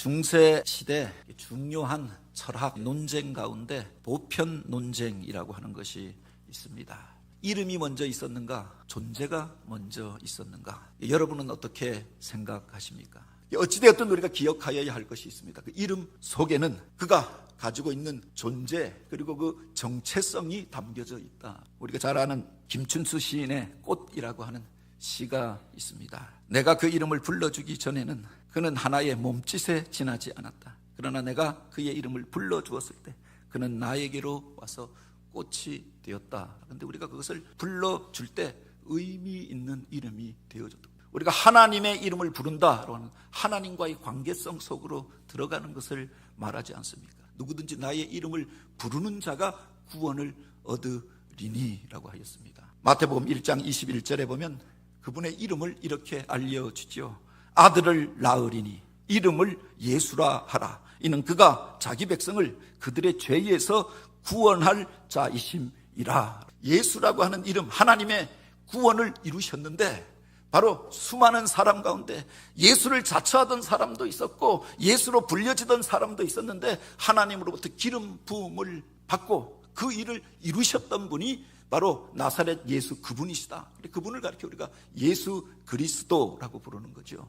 중세 시대 중요한 철학 논쟁 가운데 보편 논쟁이라고 하는 것이 있습니다. 이름이 먼저 있었는가? 존재가 먼저 있었는가? 여러분은 어떻게 생각하십니까? 어찌되었든 우리가 기억하여야 할 것이 있습니다. 그 이름 속에는 그가 가지고 있는 존재 그리고 그 정체성이 담겨져 있다. 우리가 잘 아는 김춘수 시인의 꽃이라고 하는 시가 있습니다. 내가 그 이름을 불러주기 전에는 그는 하나의 몸짓에 지나지 않았다. 그러나 내가 그의 이름을 불러주었을 때 그는 나에게로 와서 꽃이 되었다. 그런데 우리가 그것을 불러줄 때 의미 있는 이름이 되어졌다. 우리가 하나님의 이름을 부른다라고 하는 하나님과의 관계성 속으로 들어가는 것을 말하지 않습니까? 누구든지 나의 이름을 부르는 자가 구원을 얻으리니 라고 하였습니다. 마태복음 1장 21절에 보면 그분의 이름을 이렇게 알려주지요. 아들을 낳으리니 이름을 예수라 하라. 이는 그가 자기 백성을 그들의 죄에서 구원할 자이심이라. 예수라고 하는 이름, 하나님의 구원을 이루셨는데 바로 수많은 사람 가운데 예수를 자처하던 사람도 있었고 예수로 불려지던 사람도 있었는데 하나님으로부터 기름 부음을 받고 그 일을 이루셨던 분이 바로 나사렛 예수 그분이시다. 그분을 가리켜 우리가 예수 그리스도라고 부르는 거죠.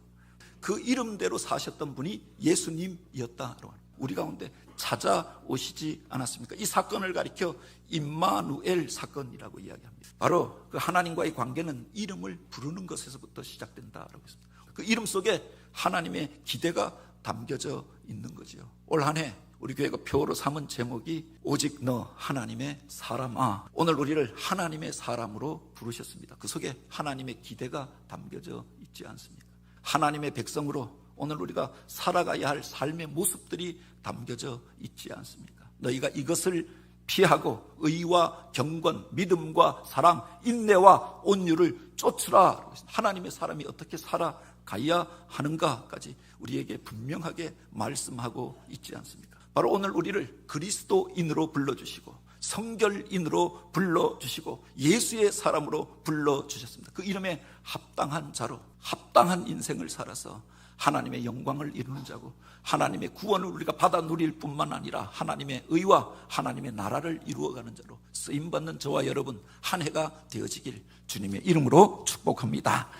그 이름대로 사셨던 분이 예수님이었다. 우리 가운데 찾아오시지 않았습니까? 이 사건을 가리켜 임마누엘 사건이라고 이야기합니다. 바로 그 하나님과의 관계는 이름을 부르는 것에서부터 시작된다라고 했습니다. 그 이름 속에 하나님의 기대가 담겨져 있는 거죠. 올 한 해 우리 교회가 표로 삼은 제목이 오직 너 하나님의 사람아. 오늘 우리를 하나님의 사람으로 부르셨습니다. 그 속에 하나님의 기대가 담겨져 있지 않습니까? 하나님의 백성으로 오늘 우리가 살아가야 할 삶의 모습들이 담겨져 있지 않습니까? 너희가 이것을 피하고 의와 경건, 믿음과 사랑, 인내와 온유를 쫓으라. 하나님의 사람이 어떻게 살아가야 하는가까지 우리에게 분명하게 말씀하고 있지 않습니까? 바로 오늘 우리를 그리스도인으로 불러주시고 성결인으로 불러주시고 예수의 사람으로 불러주셨습니다. 그 이름에 합당한 자로 합당한 인생을 살아서 하나님의 영광을 이루는 자고 하나님의 구원을 우리가 받아 누릴 뿐만 아니라 하나님의 의와 하나님의 나라를 이루어가는 자로 쓰임받는 저와 여러분 한 해가 되어지길 주님의 이름으로 축복합니다.